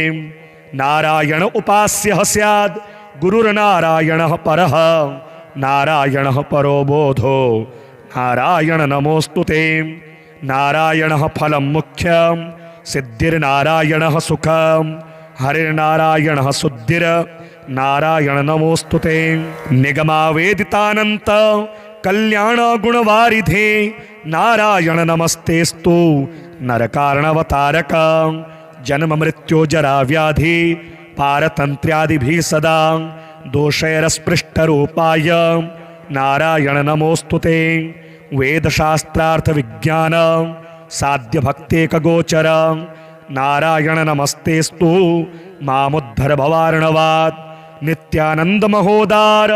नारायण उपास्यः स्याद् गुरुर्नारायणः परः नारायणः परो बोधो नारायण नमोस्तुते। नारायणः फलं मुख्यं सिद्धिर्नारायणः सुखं हरिर्नारायणः शुद्धिर् नारायण नमोस्तुते। निगमावेदितानन्त कल्याण गुणवारिधे नारायण नमस्तेस्तु नरकारणवतारक। जन्म मृत्यु जरा व्याधि पारतन्त्र्यादिभिः सदा दोषैरस्पृष्टरूपाय नारायण नमोस्तुते। वेदशास्त्रार्थ विज्ञान साध्य भक्तेकगोचर नारायण नमस्तेस्तु मामुद्धर भवार्णवात्। नित्यानंद महोदार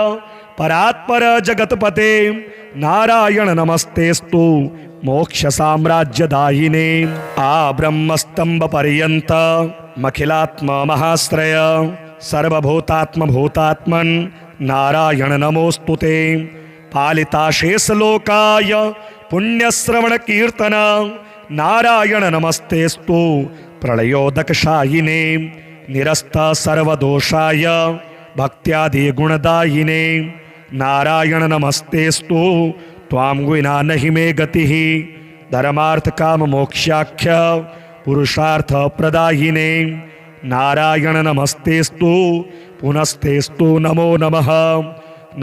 परात्पर जगतपते नारायण नमस्तेस्तु मोक्ष साम्राज्यदायिने। आ ब्रह्मस्तंभ पर्यंत मखिलात्म महाश्रय सर्वभूतात्म भूतात्मन् नारायण नमोस्तुते। पालिता शेष लोकाय पुण्यश्रवण कीर्तन नारायण नमस्तेस्तु प्रलयोदकशायिने। निरस्त सर्वदोषाय भक्त्यादि गुणदायिने नारायण नमस्तेस्तु त्वां विना नहि मे गतिः। धर्मार्थ काम मोक्षाख्य पुरुषार्थ प्रदायिने नारायण नमस्तेस्तु पुनस्तेस्तु नमो नमः।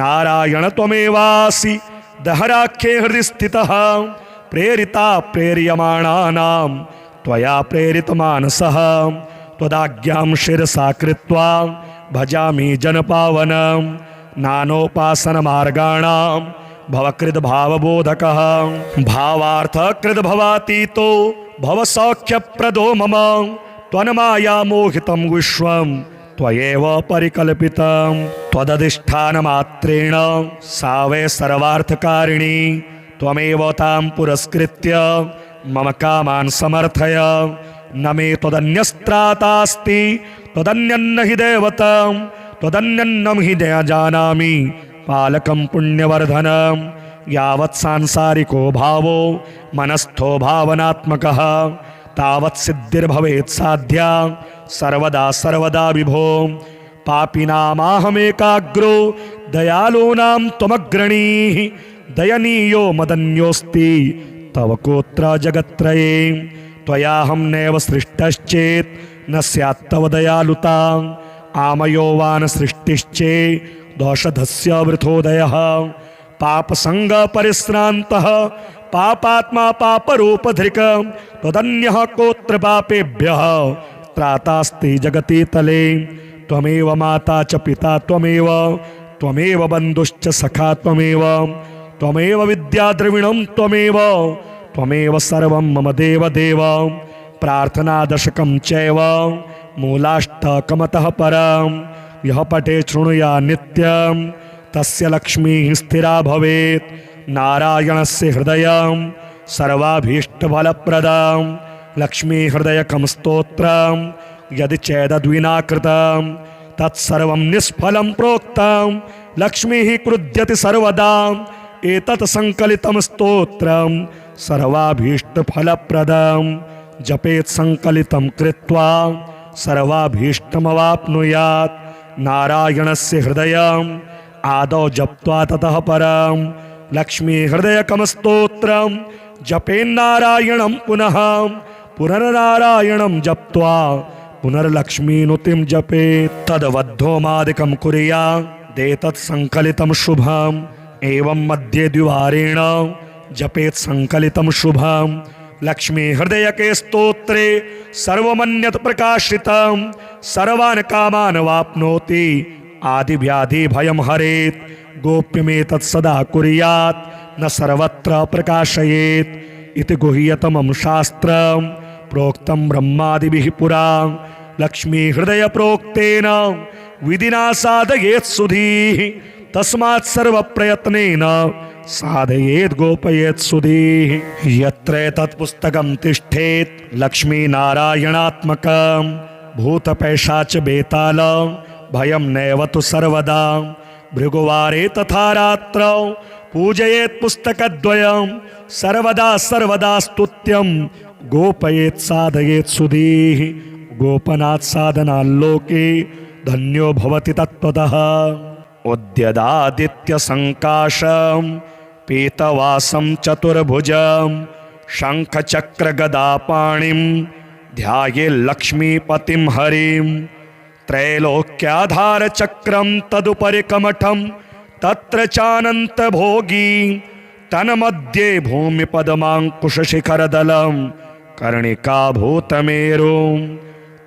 नारायण त्वमेवासि दहराख्ये हृदि स्थितः प्रेरिता प्रेर्यमाणानां त्वया प्रेरितमानसः। त्वदाज्ञां शिरसा कृत्वा भजामि जनपावनं नानोपासनमार्गाणां भवकृद्भावबोधकः। भावार्थकृद्भवातीतो भवसौख्यप्रदो मम त्वन्माया मोहितं विश्वं त्वयैव परिकल्पितं। त्वदधिष्ठानमात्रेण सा वै सर्वार्थकारिणी त्वमेव तां पुरस्कृत्य मम कामान् समर्थय। न मे त्वदन्यस्त्रातास्ति त्वदन्यन्न हि दैवतं त्वदन्यन्नं हि न जानामि पालकं पुण्यवर्धनं। यावत् सांसारिको भावो मनस्थो भावनात्मकः तावत् सिद्धिर्भवेत् साध्या सर्वदा सर्वदा विभो। पापिनामाहमेकाग्रो दयालूनां त्वमग्रणीः दयनीयो मदन्योऽस्ति तव कोत्र जगत्त्रये। त्वयाहं नैव सृष्टश्चेत् न स्यात् तव दयालुता आमयो वा न सृष्टिश्चेत् दोषधस्य वृथोदयः। पापसंग परिश्रान्तः पापात्मा पापरूपधृक् त्वदन्यः कोत्र पापेभ्यः त्रातास्ति जगति तले। त्वमेव माता च पिता त्वमेव त्वमेव बन्धुश्च सखा त्वमेव त्वमेव विद्या द्रविणं त्वमेव त्वमेव सर्वं मम देव देव। प्रार्थना दशकं चैव मूलाष्टकमतः परं यः पठे शृणुया नित्यं तस्य लक्ष्मीः स्थिरा भवेत्। नारायणस्य हृदयं सर्वाभीष्टफलप्रदं लक्ष्मी हृदयकं स्तोत्रं यदि चेदद्विना कृतं तत्सर्वं निष्फलं प्रोक्तं। लक्ष्मीः क्रुध्यति सर्वदा एतत् संकलितं स्तोत्रं सर्वाभीष्टफलप्रदं। जपेत् संकलितं कृत्वा सर्वाभीष्टमवाप्नुयात्। नारायणस्य हृदयं आदौ जप्त्वा ततः परं लक्ष्मी हृदयकं स्तोत्रं जपेन्नारायणं पुनः पुनर्नारायणं जप्त्वा पुनर्लक्ष्मीनुतिं जपेत्। तद्वद्धोमादिकं कुर्यात् देतत् संकलितं शुभम् एवं मध्ये द्विवारेण जपेत् संकलितं शुभम् लक्ष्मी हृदयके स्तोत्रे सर्वमन्यत प्रकाशितं सर्वान् कामान् वाप्नोति आदिव्याधि भयं हरेत् गोप्यमेतत् सदा कुर्यात् न सर्वत्र प्रकाशयेत् इति गुह्यतमं शास्त्रं प्रोक्तं ब्रह्मादिभिः पुरा लक्ष्मी हृदय प्रोक्तेन विधिना साधयेत् सुधीः तस्मात् सर्व प्रयत्नेन साधयेत् गोपयेत् सुधीः यत्र तत् पुस्तकं तिष्ठेत् लक्ष्मी नारायणात्मकं भूतपैशाच बेताल भयं नैव तु सर्वदा भृगुवारे तथा रात्रौ पूजयेत् पुस्तकद्वयं सर्वदा सर्वदा स्तुत्यं गोपयेत् साधयेत् सुधीः गोपनात् साधनाल्लोके धन्यो भवति तत्त्वतः उद्यदादित्य संकाशं पीतवासं चतुर्भुजं शंखचक्रगदापाणिं ध्यायेल्लक्ष्मीपतिं हरिं त्रैलोक्याधारचक्रं तदुपरि कमठं तत्र चानन्तभोगी तन्मध्ये भूमिपद्माङ्कुशशिखरदलं कर्णिकाभूतमेरुं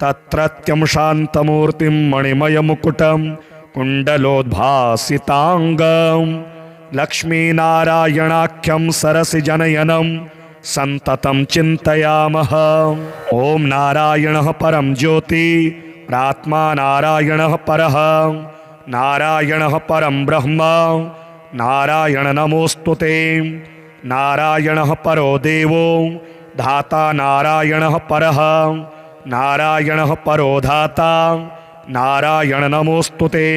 तत्रत्यं शान्तमूर्तिं मणिमयमुकुटं कुण्डलोद्भासिताङ्गं लक्ष्मीनारायणाख्यं सरसिजनयनं सन्ततं चिन्तयामः ॐ नारायणः परं ज्योति प्रात्मा नारायणः परः नारायणः परं ब्रह्म नारायण नमोस्तुते नारायणः परो देवो धाता नारायणः परः नारायणः परो धाता नारायण नमोस्तुते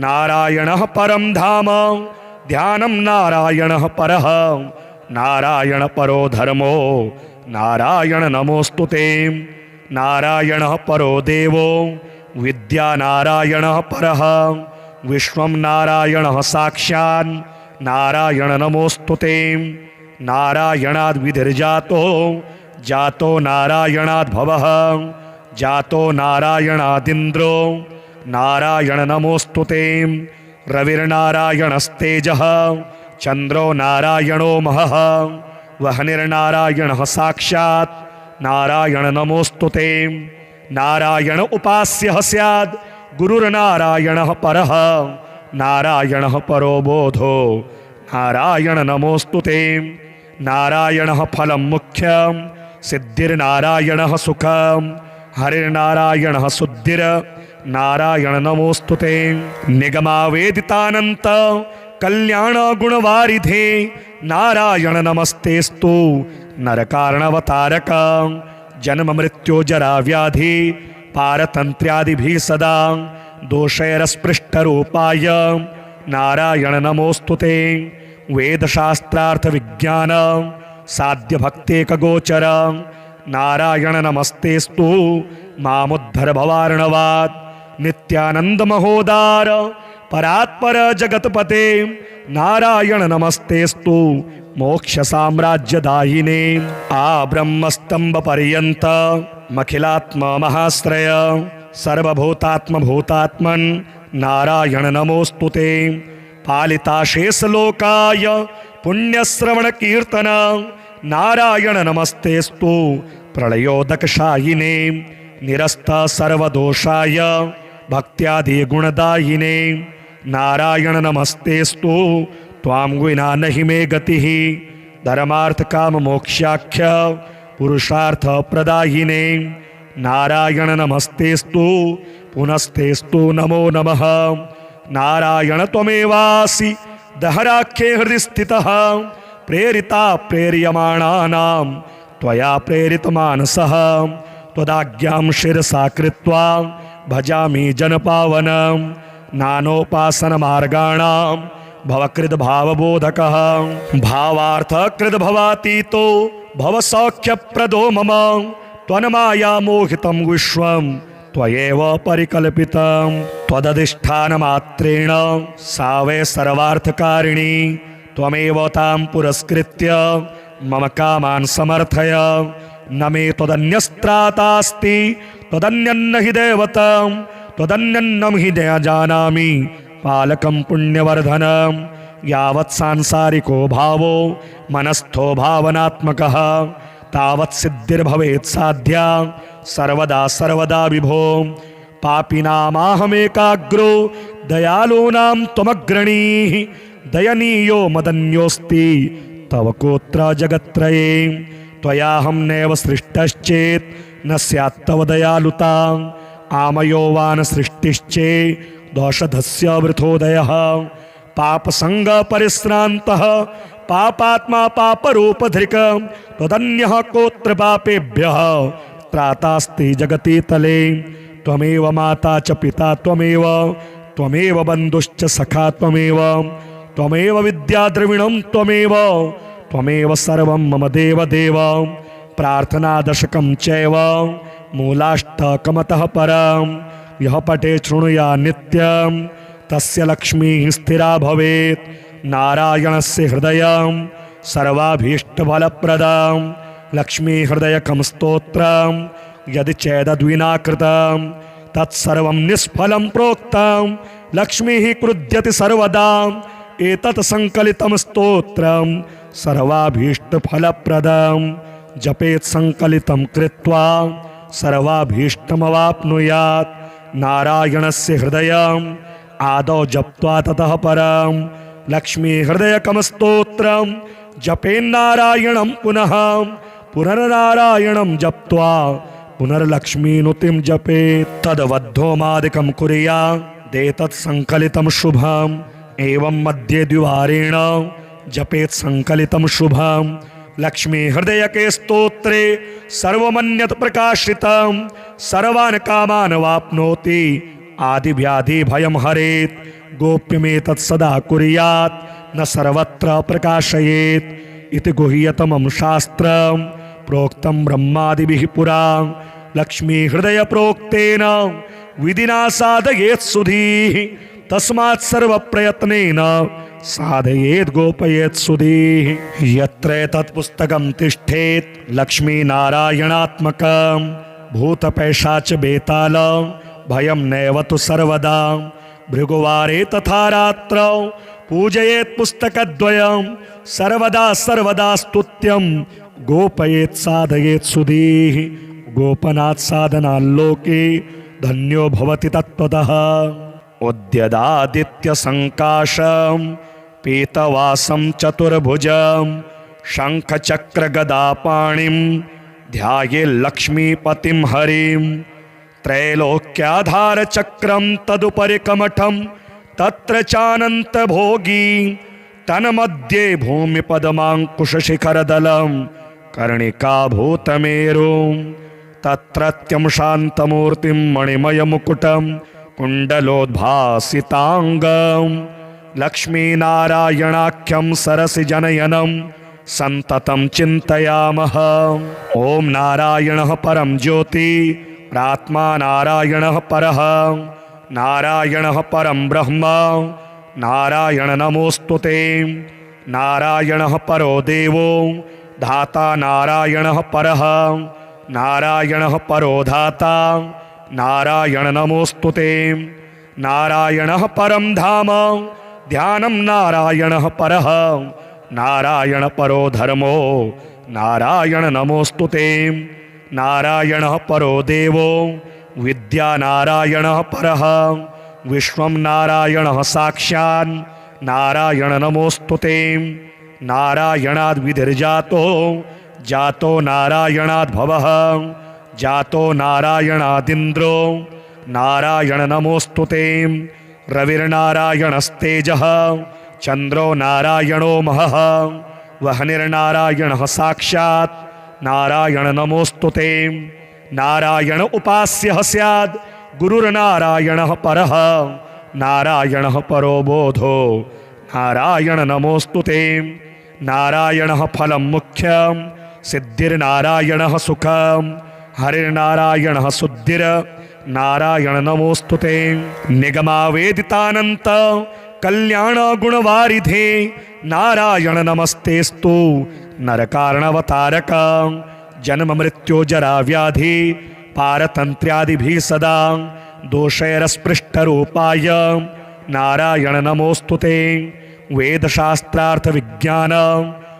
नारायणः परं धाम ध्यानं नारायणः परः नारायण परो धर्मो नारायण नमोस्तुते नारायणः परो देवो विद्या नारायणः परः विश्वं नारायणः साक्षात् नारायण नमोस्तुते नारायणाद् विधिर्जातो जातो नारायणाद् भवः जातो नारायणादिन्द्रो नारायण नमोस्तुते रविर्नारायणस्तेजः चन्द्रो नारायणो महः वह्निर्नारायणः साक्षात् नारायण नमोस्तुते नारायण उपास्यः स्याद् गुरुर्नारायणः परः नारायणः परो बोधो नारायण नमोस्तुते नारायणः फलं मुख्यं सिद्धिर्नारायणः सुखं हरिर्नारायणः शुद्धिर नारायण नमोस्तुते निगमावेदितानन्त कल्याण गुणवारिधे नारायण नमस्तेस्तु नरकारणवतारक जन्म मृत्यु जरा व्याधि पारतन्त्र्यादिभिः सदा दोषैरस्पृष्टरूपाय नारायण नमोस्तुते वेदशास्त्रार्थ विज्ञान साध्य भक्तेकगोचर नारायण नमस्तेस्तु मामुद्धर भवार्णवात् नित्यानंद महोदार परात्पर जगतपते नारायण नमस्तेस्तु मोक्ष साम्राज्यदायिने आ ब्रह्मस्तंभ पर्यंत मखिलात्म महाश्रय सर्वभूतात्म भूतात्मन नारायण नमोस्तुते पालिताशेष लोकाय पुण्यश्रवण कीर्तन नारायण नमस्तेस्तु प्रलयोदकशायिने निरस्त सर्वदोषाय भक्त्यादि गुणदायिने नारायण नमस्तेस्तु त्वां विना नहि मे गतिः धर्मार्थ काम मोक्षाख्य पुरुषार्थ प्रदायिने नारायण नमस्तेस्तु पुनस्तेस्तु नमो नमः नारायण त्वमेवासि दहराख्ये हृदि स्थितः प्रेरिता प्रेर्यमाणानां त्वया प्रेरितमानसः त्वदाज्ञां शिरसा कृत्वा भजामि जनपावनं नानोपासनमार्गाणां भवकृद्भावबोधकः भावार्थकृद्भवातीतो भवसौख्यप्रदो मम त्वन्मायामोहितं विश्वं त्वयैव परिकल्पितं त्वदधिष्ठानमात्रेण सा वै सर्वार्थकारिणी त्वमेव तां पुरस्कृत्य मम कामान् समर्थय न मे त्वदन्यस्त्रातास्ति त्वदन्यन्न हि दैवतं त्वदन्यन्नं हि न जानामि पालकं पुण्यवर्धनं यावत् सांसारिको भावो मनस्थो भावनात्मकः तावत् सिद्धिर्भवेत् साध्या सर्वदा सर्वदा विभो पापिनामाहमेकाग्रो दयालूनां त्वमग्रणीः दयनीयो मदन्योऽस्ति तव कोत्र जगत्त्रये त्वयाहं नैव सृष्टश्चेत् न स्यात् तव दयालुता आमयो वा न सृष्टिश्चे दोषधस्य वृथोदयः पापसंग परिश्रान्तः पापात्मा पापरूपधृक् त्वदन्यः कोत्र पापेभ्यः त्रातास्ति जगति तले त्वमेव माता च पिता त्वमेव बन्धुश्च सखा त्वमेव विद्या द्रविणं त्वमेव सर्वं मम देव देव प्रार्थना दशकं चैव मूलाष्टकमतः परं यः पठे शृणुया नित्यं तस्य लक्ष्मीः स्थिरा भवेत् नारायणस्य हृदयं सर्वाभीष्टफलप्रदं लक्ष्मी हृदयकं स्तोत्रं यदि चेदद्विना कृतं तत्सर्वं निष्फलं प्रोक्तं लक्ष्मीः क्रुध्यति सर्वदा एतत् संकलितं स्तोत्रं सर्वाभीष्टफलप्रदं जपेत् संकलितं कृत्वा सर्वाभीष्टमवाप्नुयात् नारायणस्य हृदयम् आदौ जप्त्वा ततः परं लक्ष्मी हृदयकं स्तोत्रं जपेन्नारायणं पुनः पुनर्नारायणं जप्त्वा पुनर्लक्ष्मीनुतिं जपेत् तद्वद्धोमादिकं कुर्यादेतत् संकलितं शुभम् एवं मध्ये द्विवारेण जपेत् संकलितं शुभं लक्ष्मी हृदयके स्तोत्रे सर्वमन्यत् प्रकाशितं सर्वान् कामान् वाप्नोति आदिव्याधि भयं हरेत् गोप्यमेतत् सदा कुर्यात् न सर्वत्र प्रकाशयेत् इति गुह्यतमं शास्त्रं प्रोक्तं ब्रह्मादिभिः पुरा लक्ष्मी हृदय प्रोक्तेन विधिना साधयेत् सुधीः तस्मात् सर्वप्रयत्नेन साधयेत् गोपयेत् सुधीः यत्र एतत् पुस्तकं तिष्ठेत् लक्ष्मीनारायणात्मकं भूतपैशाच बेताल भयं नैव तु सर्वदा भृगुवारे तथा रात्रौ पूजयेत् पुस्तकद्वयं सर्वदा सर्वदा स्तुत्यं गोपयेत् साधयेत् सुधीः गोपनात् साधनाल्लोके धन्यो भवति तत्त्वतः उद्यदादित्यसङ्काशं पीतवासं चतुर्भुजं शङ्खचक्रगदापाणिं ध्यायेल्लक्ष्मीपतिं हरिं त्रैलोक्याधारचक्रं तदुपरि कमठं तत्र चानन्तभोगी तन्मध्ये भूमिपद्माङ्कुशशिखरदलं कर्णिकाभूतमेरुं तत्रत्यं शान्तमूर्तिं मणिमयमुकुटं कुण्डलोद्भासिताङ्गं लक्ष्मीनारायणाख्यं सरसिजनयनं सन्ततं चिन्तयामः ॐ नारायणः परं ज्योति प्रात्मा नारायणः परः नारायणः परं ब्रह्म नारायण नमोस्तुते नारायणः परो देवो धाता नारायणः परः नारायणः परो धाता नारायण नमोस्तुते नारायणः परं धाम ध्यानं नारायणः परः नारायण परो धर्मो नारायण नमोस्तुते नारायणः परो देवो विद्या नारायणः परः विश्वं नारायणः साक्षात् नारायण नमोस्तुते नारायणाद् विधिर्जातो जातो नारायणाद् भवः जातो नारायणादिन्द्रो नारायण नमोस्तुते रविर्नारायणस्तेजः चन्द्रो नारायणो महः वह्निर्नारायणः साक्षात् नारायण नमोस्तुते नारायण उपास्यः स्याद् गुरुर्नारायणः परः नारायणः परो बोधो नारायण नमोस्तुते नारायणः फलं मुख्यं सिद्धिर्नारायणः सुखं हरिर्नारायणः शुद्धिर नारायण नमोस्तुते निगमावेदितानन्त कल्याण गुणवारिधे नारायण नमस्तेस्तु नरकारणवतारक जन्म मृत्यु जरा व्याधि पारतंत्र्यादिभिः सदा दोषैरस्पृष्टरूपाय नारायण नमोस्तुते। वेदशास्त्रार्थ विज्ञान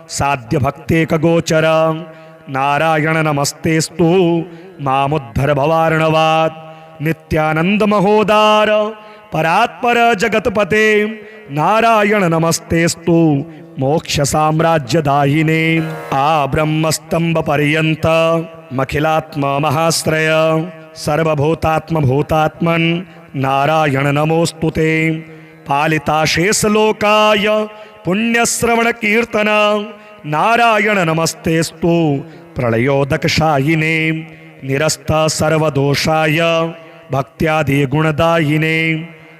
साध्य भक्तेक गोचर नारायण नमस्तेस्तु मामुद्धर भवार्णवात्। नित्यानंद महोदार परात्पर जगतपते नारायण नमस्तेस्तु मोक्ष साम्राज्य दायिने। आ ब्रह्मस्तंभ पर्यंत मखिलात्म महाश्रय सर्वभूतात्म भूतात्मन नारायण नमोस्तुते। पालिता शेष लोकाय पुण्यश्रवण कीर्तन नारायण नमस्तेस्तु प्रलयोदक शायिने। निरस्त सर्वदोषाय भक्त्यादि गुणदायिने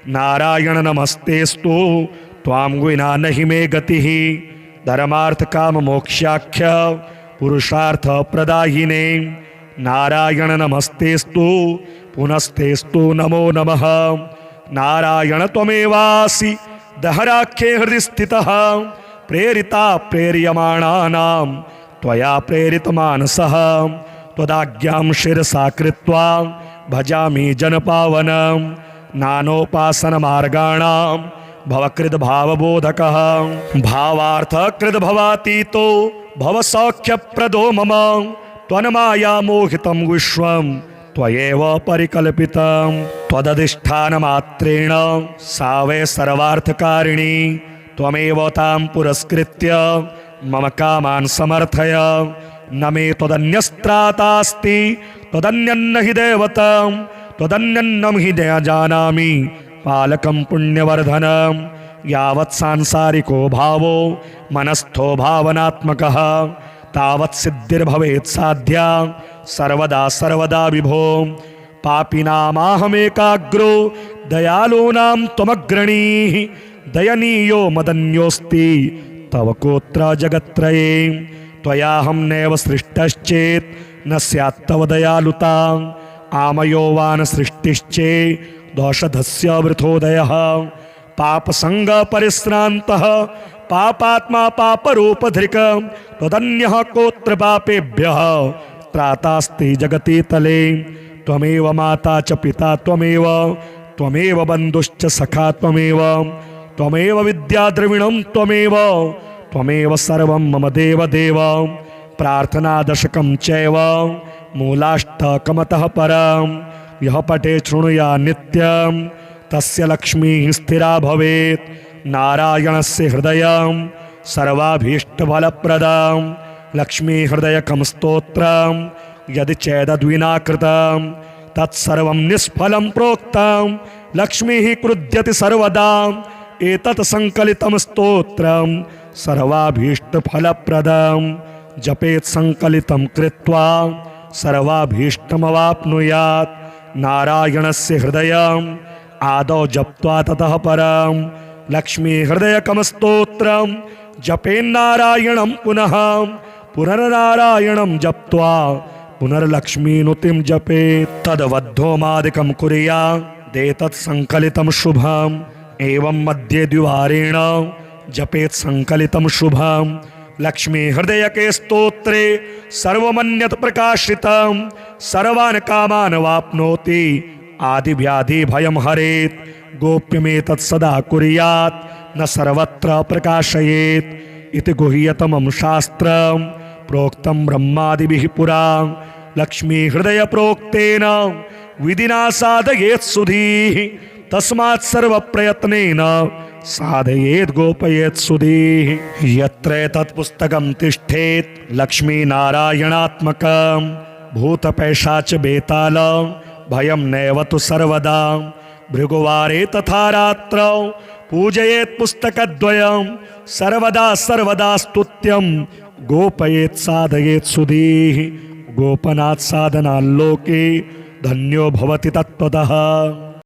नारायण नमस्तेस्तु त्वां विना नहि मे गतिः। धर्मार्थ काम मोक्षाख्य पुरुषार्थ प्रदायिने नारायण नमस्तेस्तु पुनस्तेस्तु नमो नमः। नारायण त्वमेवासि दहराख्ये हृदि स्थितः प्रेरिता प्रेर्यमाणानां त्वया प्रेरित मानसः। त्वदाज्ञां शिरसा कृत्वा भजामि जनपावनं नानोपासन मार्गाणां भवकृद भावबोधकः। भावार्थकृद भवातीतो भवसौख्यप्रदो मम त्वन्माया मोहितं विश्वं त्वयैव परिकल्पितं। त्वदधिष्ठानमात्रेण सा वै सर्वार्थकारिणी त्वमेव तां पुरस्कृत्य मम कामान् समर्थय। न मे त्वदन्यस्त्रातास्ति त्वदन्यन्न हि दैवतं त्वदन्यन्नं हि जानामि पालकं पुण्यवर्धनं। यावत् सांसारिको भावो मनस्थो भावनात्मकः तावत् सिद्धिर्भवेत् साध्या सर्वदा सर्वदा विभो। पापिनामाहमेकाग्रो दयालूनां त्वमग्रणीः दयनीयो मदन्योऽस्ति तव कोत्र जगत्त्रये। त्वयाहं नैव सृष्टश्चेत् न स्यात् तव दयालुता। आमयो वा न सृष्टिश्चे दोषधस्य वृथोदयः। पापसंग परिश्रान्तः पापात्मा पापरूपधृक् त्वदन्यः कोत्र पापेभ्यः त्रातास्ति जगति तले। त्वमेव माता च पिता त्वमेव त्वमेव बन्धुश्च सखा त्वमेव त्वमेव विद्या द्रविणं त्वमेव त्वमेव सर्वं मम देव देव। प्रार्थना दशकं चैव मूलाष्टकमतः परं यः पठे शृणुया नित्यं तस्य लक्ष्मीः स्थिरा भवेत्। नारायणस्य हृदयं सर्वाभीष्टफलप्रदं लक्ष्मी हृदयकं स्तोत्रं यदि चेदद्विना कृतं तत्सर्वं निष्फलं प्रोक्तं। लक्ष्मीः क्रुध्यति सर्वदा एतत् संकलितं स्तोत्रं सर्वाभीष्टफलप्रदं। जपेत् संकलितं कृत्वा सर्वाभीष्टमवाप्नुयात्। नारायणस्य हृदयं आदौ जप्त्वा ततः परं लक्ष्मी हृदयकं स्तोत्रं जपेन्नारायणं पुनः पुनर्नारायणं जप्त्वा पुनर्लक्ष्मीनुतिं जपेत्। तद्वद्धोमादिकं कुर्यादेतत् संकलितं शुभम्। एवं मध्ये द्विवारेण जपेत् संकलितं शुभम्। लक्ष्मी हृदयके स्तोत्रे सर्वमन्यत् प्रकाशितं सर्वान् कामान् वाप्नोति आदिव्याधि भयं हरेत्। गोप्यमेतत् सदा कुर्यात् न सर्वत्र प्रकाशयेत् इति गुह्यतमं शास्त्रं प्रोक्तं ब्रह्मादिभिः पुरा। लक्ष्मी हृदय प्रोक्तेन विधिना साधयेत् सुधीः तस्मात् सर्वप्रयत्नेन साधयेत् गोपयेत् सुधीः। यत्र एतत् पुस्तकं तिष्ठेत् लक्ष्मी नारायणात्मकं भूतपैशाच बेताल भयं नैव तु सर्वदा। भृगुवारे तथा रात्रौ पूजयेत् पुस्तकद्वयं सर्वदा सर्वदा स्तुत्यं गोपयेत् साधयेत् सुधीः। गोपनात् साधनाल्लोके धन्यो भवति तत्त्वतः।